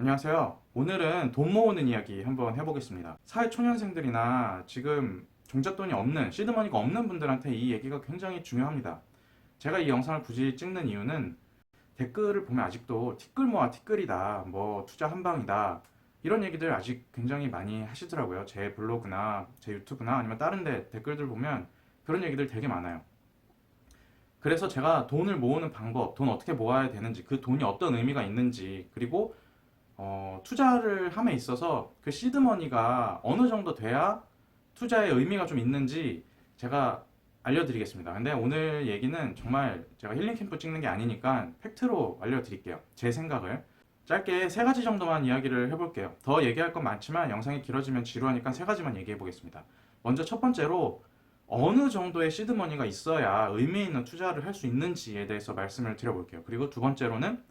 안녕하세요. 오늘은 돈 모으는 이야기 한번 해보겠습니다. 사회초년생들이나 지금 종잣돈이 없는, 시드머니가 없는 분들한테 이 얘기가 굉장히 중요합니다. 제가 이 영상을 굳이 찍는 이유는 댓글을 보면 아직도 티끌모아 티끌이다, 뭐 투자 한방이다, 이런 얘기들 아직 굉장히 많이 하시더라고요. 제 블로그나 제 유튜브나 아니면 다른 데 댓글들 보면 그런 얘기들 되게 많아요. 그래서 제가 돈을 모으는 방법, 돈 어떻게 모아야 되는지, 그 돈이 어떤 의미가 있는지, 그리고 투자를 함에 있어서 그 시드머니가 어느 정도 돼야 투자의 의미가 좀 있는지 제가 알려드리겠습니다. 근데 오늘 얘기는 정말 제가 힐링 캠프 찍는 게 아니니까 팩트로 알려드릴게요. 제 생각을. 짧게 세 가지 정도만 이야기를 해볼게요. 더 얘기할 건 많지만 영상이 길어지면 지루하니까 세 가지만 얘기해 보겠습니다. 먼저 첫 번째로 어느 정도의 시드머니가 있어야 의미 있는 투자를 할 수 있는지에 대해서 말씀을 드려볼게요. 그리고 두 번째로는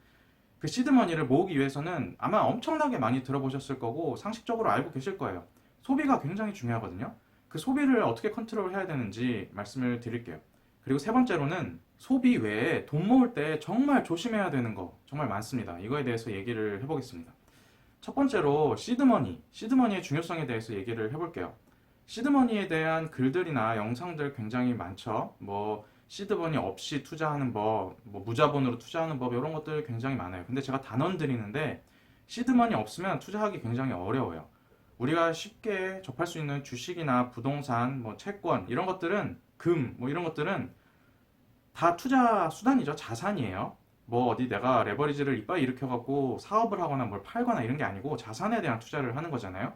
그 시드머니를 모으기 위해서는 아마 엄청나게 많이 들어보셨을 거고 상식적으로 알고 계실 거예요. 소비가 굉장히 중요하거든요. 그 소비를 어떻게 컨트롤 해야 되는지 말씀을 드릴게요. 그리고 세 번째로는 소비 외에 돈 모을 때 정말 조심해야 되는 거 정말 많습니다. 이거에 대해서 얘기를 해보겠습니다. 첫 번째로 시드머니의 중요성에 대해서 얘기를 해볼게요. 시드머니에 대한 글들이나 영상들 굉장히 많죠. 뭐 시드머니 없이 투자하는 법, 뭐 무자본으로 투자하는 법 이런 것들 굉장히 많아요. 근데 제가 단언 드리는데 시드머니 없으면 투자하기 굉장히 어려워요. 우리가 쉽게 접할 수 있는 주식이나 부동산, 뭐 채권 이런 것들은 뭐 이런 것들은 다 투자 수단이죠. 자산이에요. 뭐 어디 내가 레버리지를 이빨 일으켜갖고 사업을 하거나 뭘 팔거나 이런 게 아니고 자산에 대한 투자를 하는 거잖아요.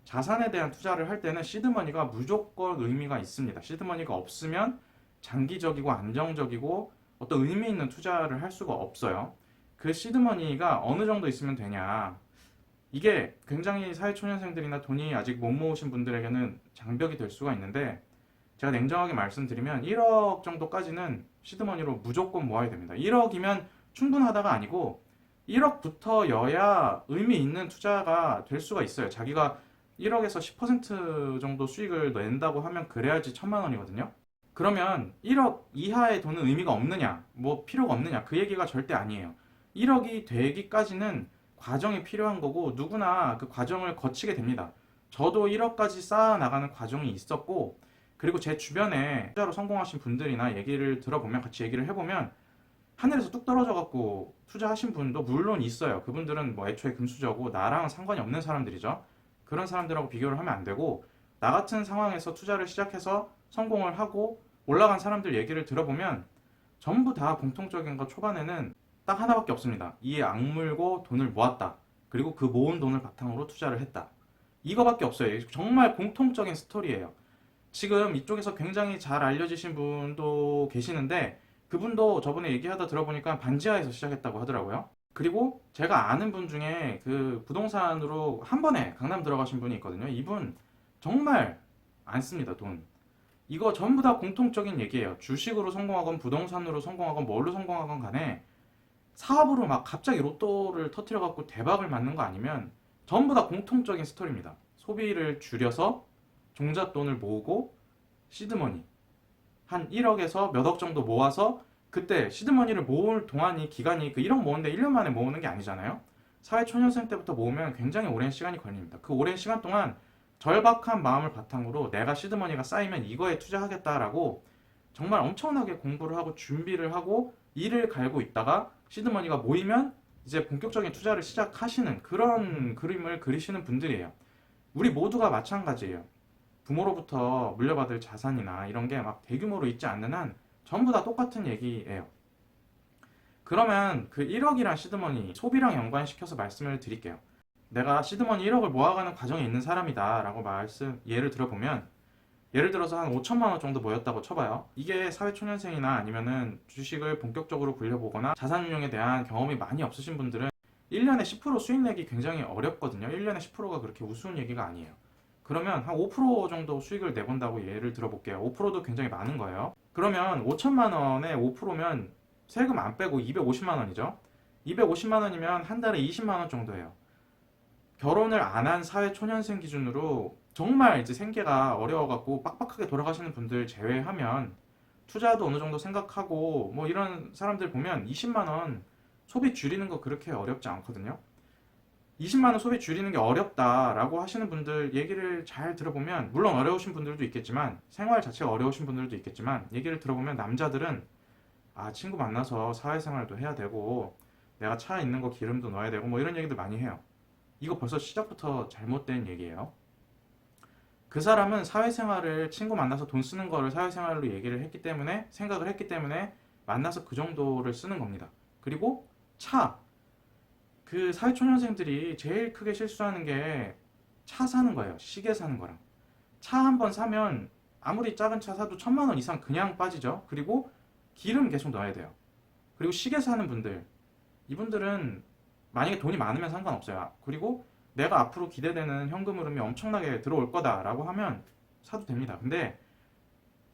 자산에 대한 투자를 할 때는 시드머니가 무조건 의미가 있습니다. 시드머니가 없으면 장기적이고 안정적이고 어떤 의미 있는 투자를 할 수가 없어요. 그 시드머니가 어느 정도 있으면 되냐. 이게 굉장히 사회초년생들이나 돈이 아직 못 모으신 분들에게는 장벽이 될 수가 있는데 제가 냉정하게 말씀드리면 1억 정도까지는 시드머니로 무조건 모아야 됩니다. 1억이면 충분하다가 아니고 1억부터여야 의미 있는 투자가 될 수가 있어요. 자기가 1억에서 10% 정도 수익을 낸다고 하면 그래야지 1,000만 원이거든요. 그러면 1억 이하의 돈은 의미가 없느냐, 뭐 필요가 없느냐, 그 얘기가 절대 아니에요. 1억이 되기까지는 과정이 필요한 거고 누구나 그 과정을 거치게 됩니다. 저도 1억까지 쌓아 나가는 과정이 있었고, 그리고 제 주변에 투자로 성공하신 분들이나 얘기를 들어보면, 같이 얘기를 해보면 하늘에서 뚝 떨어져 갖고 투자하신 분도 물론 있어요. 그분들은 뭐 애초에 금수저고 나랑은 상관이 없는 사람들이죠. 그런 사람들하고 비교를 하면 안 되고, 나 같은 상황에서 투자를 시작해서 성공을 하고 올라간 사람들 얘기를 들어보면 전부 다 공통적인 거 초반에는 딱 하나밖에 없습니다. 이에 악물고 돈을 모았다. 그리고 그 모은 돈을 바탕으로 투자를 했다. 이거밖에 없어요. 정말 공통적인 스토리예요. 지금 이쪽에서 굉장히 잘 알려지신 분도 계시는데 그분도 저번에 얘기하다 들어보니까 반지하에서 시작했다고 하더라고요. 그리고 제가 아는 분 중에 그 부동산으로 한 번에 강남 들어가신 분이 있거든요. 이분 정말 안 씁니다, 돈. 이거 전부 다 공통적인 얘기예요. 주식으로 성공하건 부동산으로 성공하건 뭘로 성공하건 간에 사업으로 막 갑자기 로또를 터트려 갖고 대박을 맞는 거 아니면 전부 다 공통적인 스토리입니다. 소비를 줄여서 종잣돈을 모으고 시드머니 한 1억에서 몇 억 정도 모아서, 그때 시드머니를 모을 동안이 기간이 그 1억 모으는데 1년 만에 모으는 게 아니잖아요. 사회초년생 때부터 모으면 굉장히 오랜 시간이 걸립니다. 그 오랜 시간 동안 절박한 마음을 바탕으로 내가 시드머니가 쌓이면 이거에 투자하겠다라고 정말 엄청나게 공부를 하고 준비를 하고 이를 갈고 있다가 시드머니가 모이면 이제 본격적인 투자를 시작하시는 그런 그림을 그리시는 분들이에요. 우리 모두가 마찬가지예요. 부모로부터 물려받을 자산이나 이런 게 막 대규모로 있지 않는 한 전부 다 똑같은 얘기예요. 그러면 그 1억이란 시드머니 소비랑 연관시켜서 말씀을 드릴게요. 내가 시드머니 1억을 모아가는 과정에 있는 사람이다 라고 예를 들어보면, 예를 들어서 한 5천만 원 정도 모였다고 쳐봐요. 이게 사회초년생이나 아니면은 주식을 본격적으로 굴려보거나 자산운용에 대한 경험이 많이 없으신 분들은 1년에 10% 수익 내기 굉장히 어렵거든요. 1년에 10%가 그렇게 우스운 얘기가 아니에요. 그러면 한 5% 정도 수익을 내본다고 예를 들어볼게요. 5%도 굉장히 많은 거예요. 그러면 5천만 원에 5%면 세금 안 빼고 250만 원이죠. 250만 원이면 한 달에 20만 원 정도예요. 결혼을 안 한 사회초년생 기준으로 정말 이제 생계가 어려워갖고 빡빡하게 돌아가시는 분들 제외하면 투자도 어느 정도 생각하고 뭐 이런 사람들 보면 20만 원 소비 줄이는 거 그렇게 어렵지 않거든요. 20만 원 소비 줄이는 게 어렵다라고 하시는 분들 얘기를 잘 들어보면, 물론 어려우신 분들도 있겠지만, 생활 자체가 어려우신 분들도 있겠지만, 얘기를 들어보면 남자들은 친구 만나서 사회생활도 해야 되고 내가 차 있는 거 기름도 넣어야 되고 뭐 이런 얘기들 많이 해요. 이거 벌써 시작부터 잘못된 얘기예요. 그 사람은 사회생활을, 친구 만나서 돈 쓰는 거를 사회생활로 얘기를 했기 때문에, 생각을 했기 때문에 만나서 그 정도를 쓰는 겁니다. 그리고 차, 그 사회초년생들이 제일 크게 실수하는 게 차 사는 거예요. 시계 사는 거랑. 차 한 번 사면 아무리 작은 차 사도 1,000만 원 이상 그냥 빠지죠. 그리고 기름 계속 넣어야 돼요. 그리고 시계 사는 분들, 이분들은 만약에 돈이 많으면 상관없어요. 그리고 내가 앞으로 기대되는 현금 흐름이 엄청나게 들어올 거다라고 하면 사도 됩니다. 근데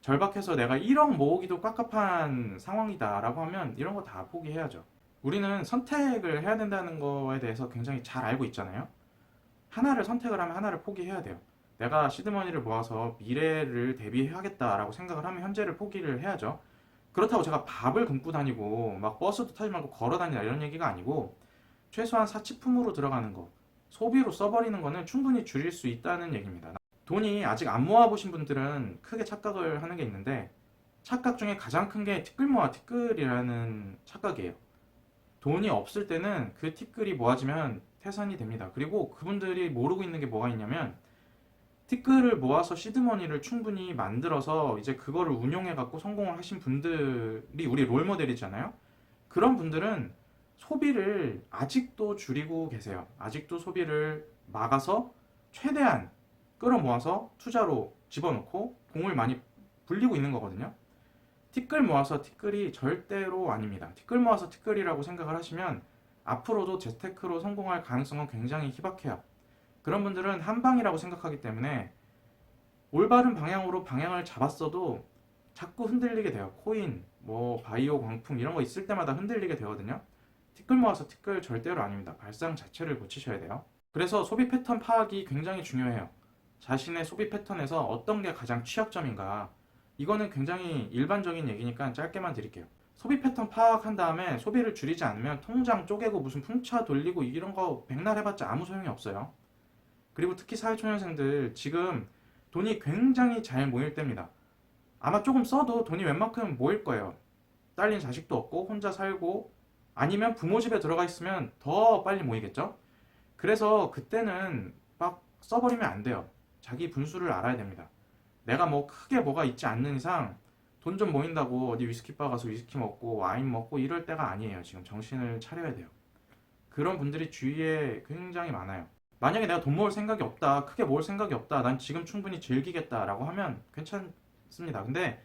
절박해서 내가 1억 모으기도 깝깝한 상황이다라고 하면 이런 거 다 포기해야죠. 우리는 선택을 해야 된다는 거에 대해서 굉장히 잘 알고 있잖아요. 하나를 선택을 하면 하나를 포기해야 돼요. 내가 시드머니를 모아서 미래를 대비해야겠다라고 생각을 하면 현재를 포기를 해야죠. 그렇다고 제가 밥을 굶고 다니고 막 버스도 타지 말고 걸어 다니라 이런 얘기가 아니고, 최소한 사치품으로 들어가는 거, 소비로 써버리는 거는 충분히 줄일 수 있다는 얘기입니다. 돈이 아직 안 모아보신 분들은 크게 착각을 하는 게 있는데, 착각 중에 가장 큰 게 티끌 모아 티끌이라는 착각이에요. 돈이 없을 때는 그 티끌이 모아지면 태산이 됩니다. 그리고 그분들이 모르고 있는 게 뭐가 있냐면, 티끌을 모아서 시드머니를 충분히 만들어서 이제 그거를 운용해 갖고 성공을 하신 분들이 우리 롤모델이잖아요. 그런 분들은 소비를 아직도 줄이고 계세요. 아직도 소비를 막아서 최대한 끌어모아서 투자로 집어넣고 공을 많이 불리고 있는 거거든요. 티끌 모아서 티끌이 절대로 아닙니다. 티끌 모아서 티끌이라고 생각을 하시면 앞으로도 재테크로 성공할 가능성은 굉장히 희박해요. 그런 분들은 한 방이라고 생각하기 때문에 올바른 방향으로 방향을 잡았어도 자꾸 흔들리게 돼요. 코인, 뭐 바이오 광풍 이런 거 있을 때마다 흔들리게 되거든요. 티끌 모아서 티끌 절대로 아닙니다. 발상 자체를 고치셔야 돼요. 그래서 소비 패턴 파악이 굉장히 중요해요. 자신의 소비 패턴에서 어떤 게 가장 취약점인가. 이거는 굉장히 일반적인 얘기니까 짧게만 드릴게요. 소비 패턴 파악한 다음에 소비를 줄이지 않으면 통장 쪼개고 무슨 풍차 돌리고 이런 거 백날 해봤자 아무 소용이 없어요. 그리고 특히 사회초년생들 지금 돈이 굉장히 잘 모일 때입니다. 아마 조금 써도 돈이 웬만큼 모일 거예요. 딸린 자식도 없고 혼자 살고, 아니면 부모 집에 들어가 있으면 더 빨리 모이겠죠? 그래서 그때는 막 써버리면 안 돼요. 자기 분수를 알아야 됩니다. 내가 뭐 크게 뭐가 있지 않는 이상 돈 좀 모인다고 어디 위스키바 가서 위스키 먹고 와인 먹고 이럴 때가 아니에요. 지금 정신을 차려야 돼요. 그런 분들이 주위에 굉장히 많아요. 만약에 내가 돈 모을 생각이 없다, 크게 모을 생각이 없다, 난 지금 충분히 즐기겠다라고 하면 괜찮습니다. 근데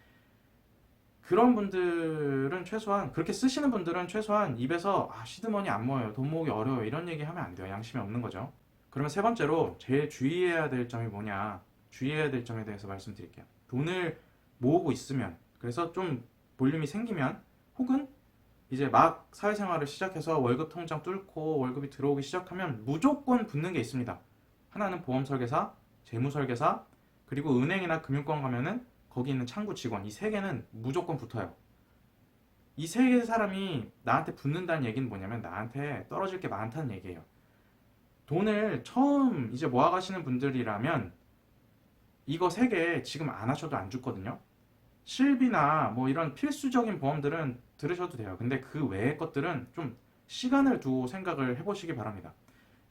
그런 분들은 최소한, 그렇게 쓰시는 분들은 최소한 입에서 시드머니 안 모여요, 돈 모으기 어려워요 이런 얘기 하면 안 돼요. 양심이 없는 거죠. 그러면 세 번째로 제일 주의해야 될 점이 뭐냐, 주의해야 될 점에 대해서 말씀드릴게요. 돈을 모으고 있으면, 그래서 좀 볼륨이 생기면, 혹은 이제 막 사회생활을 시작해서 월급 통장 뚫고 월급이 들어오기 시작하면 무조건 붙는 게 있습니다. 하나는 보험 설계사, 재무 설계사, 그리고 은행이나 금융권 가면은 거기 있는 창구 직원, 이 세 개는 무조건 붙어요. 이 세 개 사람이 나한테 붙는다는 얘기는 뭐냐면 나한테 떨어질 게 많다는 얘기예요. 돈을 처음 이제 모아가시는 분들이라면 이거 세 개 지금 안 하셔도 안 죽거든요. 실비나 뭐 이런 필수적인 보험들은 들으셔도 돼요. 근데 그 외의 것들은 좀 시간을 두고 생각을 해보시기 바랍니다.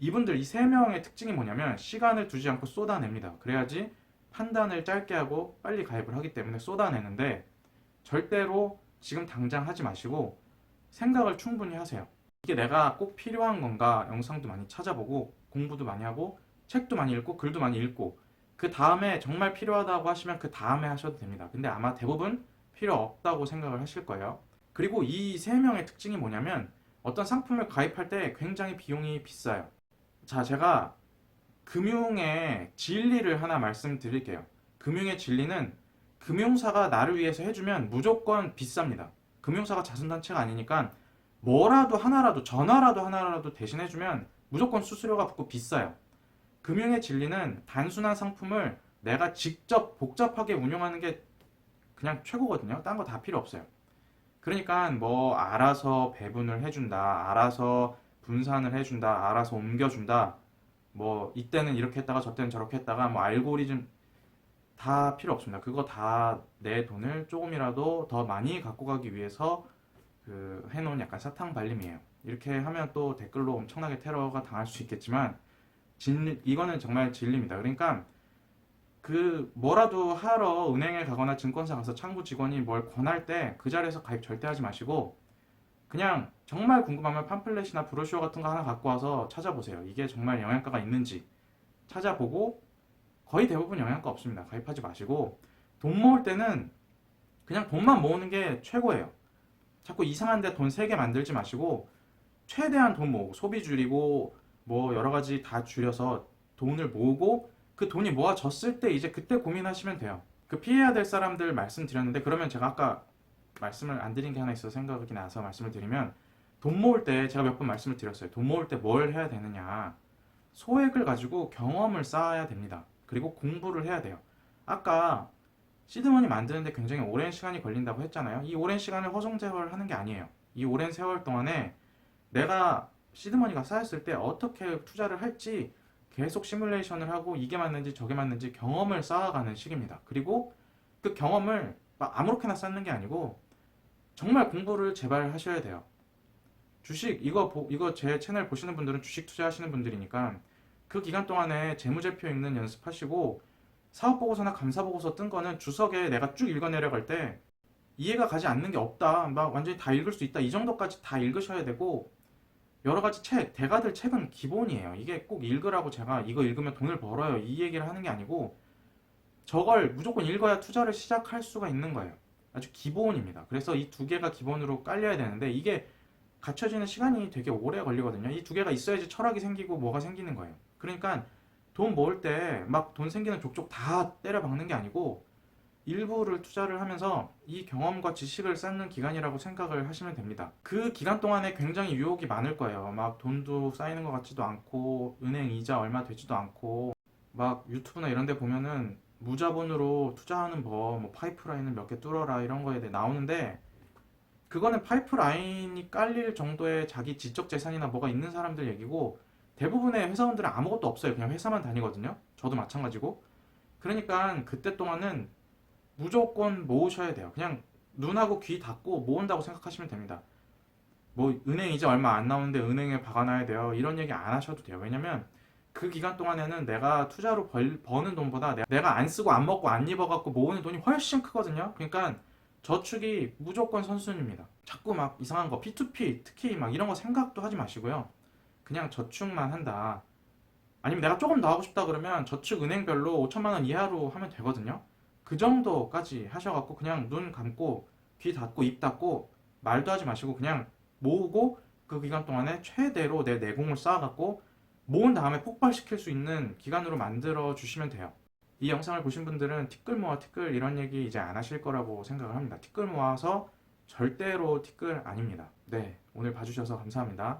이분들 이 세 명의 특징이 뭐냐면 시간을 두지 않고 쏟아냅니다. 그래야지 판단을 짧게 하고 빨리 가입을 하기 때문에 쏟아내는데, 절대로 지금 당장 하지 마시고 생각을 충분히 하세요. 이게 내가 꼭 필요한 건가, 영상도 많이 찾아보고 공부도 많이 하고 책도 많이 읽고 글도 많이 읽고, 그 다음에 정말 필요하다고 하시면 그 다음에 하셔도 됩니다. 근데 아마 대부분 필요 없다고 생각을 하실 거예요. 그리고 이 세 명의 특징이 뭐냐면 어떤 상품을 가입할 때 굉장히 비용이 비싸요. 자, 제가 금융의 진리를 하나 말씀드릴게요. 금융의 진리는 금융사가 나를 위해서 해주면 무조건 비쌉니다. 금융사가 자선단체가 아니니까 뭐라도 하나라도, 전화라도 하나라도 대신해주면 무조건 수수료가 붙고 비싸요. 금융의 진리는 단순한 상품을 내가 직접 복잡하게 운영하는 게 그냥 최고거든요. 딴 거 다 필요 없어요. 그러니까 뭐 알아서 배분을 해준다, 알아서 분산을 해준다, 알아서 옮겨준다, 뭐 이때는 이렇게 했다가 저때는 저렇게 했다가 뭐 알고리즘 다 필요 없습니다. 그거 다 내 돈을 조금이라도 더 많이 갖고 가기 위해서 그 해놓은 약간 사탕 발림이에요. 이렇게 하면 또 댓글로 엄청나게 테러가 당할 수 있겠지만 이거는 정말 진리입니다. 그러니까 그 뭐라도 하러 은행에 가거나 증권사 가서 창구 직원이 뭘 권할 때 그 자리에서 가입 절대 하지 마시고 그냥 정말 궁금하면 팜플렛이나 브로셔 같은 거 하나 갖고 와서 찾아보세요. 이게 정말 영양가가 있는지 찾아보고 거의 대부분 영양가 없습니다. 가입하지 마시고 돈 모을 때는 그냥 돈만 모으는 게 최고예요. 자꾸 이상한데 돈 세게 만들지 마시고 최대한 돈 모으고 소비 줄이고 뭐 여러 가지 다 줄여서 돈을 모으고 그 돈이 모아졌을 때 이제 그때 고민하시면 돼요. 그 피해야 될 사람들 말씀드렸는데 그러면 제가 아까 말씀을 안 드린 게 하나 있어서 생각이 나서 말씀을 드리면 돈 모을 때 제가 몇 번 말씀을 드렸어요. 돈 모을 때 뭘 해야 되느냐. 소액을 가지고 경험을 쌓아야 됩니다. 그리고 공부를 해야 돼요. 아까 시드머니 만드는데 굉장히 오랜 시간이 걸린다고 했잖아요. 이 오랜 시간을 허송세월 하는 게 아니에요. 이 오랜 세월 동안에 내가 시드머니가 쌓였을 때 어떻게 투자를 할지 계속 시뮬레이션을 하고 이게 맞는지 저게 맞는지 경험을 쌓아가는 시기입니다. 그리고 그 경험을 막 아무렇게나 쌓는 게 아니고 정말 공부를 제발 하셔야 돼요. 주식 이거 제 채널 보시는 분들은 주식 투자하시는 분들이니까 그 기간 동안에 재무제표 읽는 연습하시고 사업보고서나 감사보고서 뜬 거는 주석에 내가 쭉 읽어 내려갈 때 이해가 가지 않는 게 없다. 막 완전히 다 읽을 수 있다. 이 정도까지 다 읽으셔야 되고 여러 가지 책, 대가들 책은 기본이에요. 이게 꼭 읽으라고 제가 이거 읽으면 돈을 벌어요. 이 얘기를 하는 게 아니고 저걸 무조건 읽어야 투자를 시작할 수가 있는 거예요. 아주 기본입니다. 그래서 이 두 개가 기본으로 깔려야 되는데 이게 갖춰지는 시간이 되게 오래 걸리거든요. 이 두 개가 있어야지 철학이 생기고 뭐가 생기는 거예요. 그러니까 돈 모을 때 막 돈 생기는 족족 다 때려 박는 게 아니고 일부를 투자를 하면서 이 경험과 지식을 쌓는 기간이라고 생각을 하시면 됩니다. 그 기간 동안에 굉장히 유혹이 많을 거예요. 막 돈도 쌓이는 것 같지도 않고 은행 이자 얼마 되지도 않고 막 유튜브나 이런 데 보면은 무자본으로 투자하는 법, 뭐 파이프라인을 몇 개 뚫어라 이런 거에 대해 나오는데 그거는 파이프라인이 깔릴 정도의 자기 지적 재산이나 뭐가 있는 사람들 얘기고 대부분의 회사원들은 아무것도 없어요. 그냥 회사만 다니거든요. 저도 마찬가지고. 그러니까 그때 동안은 무조건 모으셔야 돼요. 그냥 눈하고 귀 닫고 모은다고 생각하시면 됩니다. 뭐 은행 이자 얼마 안 나오는데 은행에 박아놔야 돼요. 이런 얘기 안 하셔도 돼요. 왜냐면 그 기간 동안에는 내가 투자로 버는 돈보다 내가 안 쓰고 안 먹고 안 입어갖고 모으는 돈이 훨씬 크거든요. 그러니까 저축이 무조건 선순위입니다. 자꾸 막 이상한 거 P2P 특히 막 이런 거 생각도 하지 마시고요. 그냥 저축만 한다. 아니면 내가 조금 더 하고 싶다 그러면 저축 은행별로 5천만 원 이하로 하면 되거든요. 그 정도까지 하셔갖고 그냥 눈 감고 귀 닫고 입 닫고 말도 하지 마시고 그냥 모으고 그 기간 동안에 최대로 내 내공을 쌓아갖고 모은 다음에 폭발시킬 수 있는 기간으로 만들어 주시면 돼요. 이 영상을 보신 분들은 티끌 모아 티끌 이런 얘기 이제 안 하실 거라고 생각을 합니다. 티끌 모아서 절대로 티끌 아닙니다. 네, 오늘 봐주셔서 감사합니다.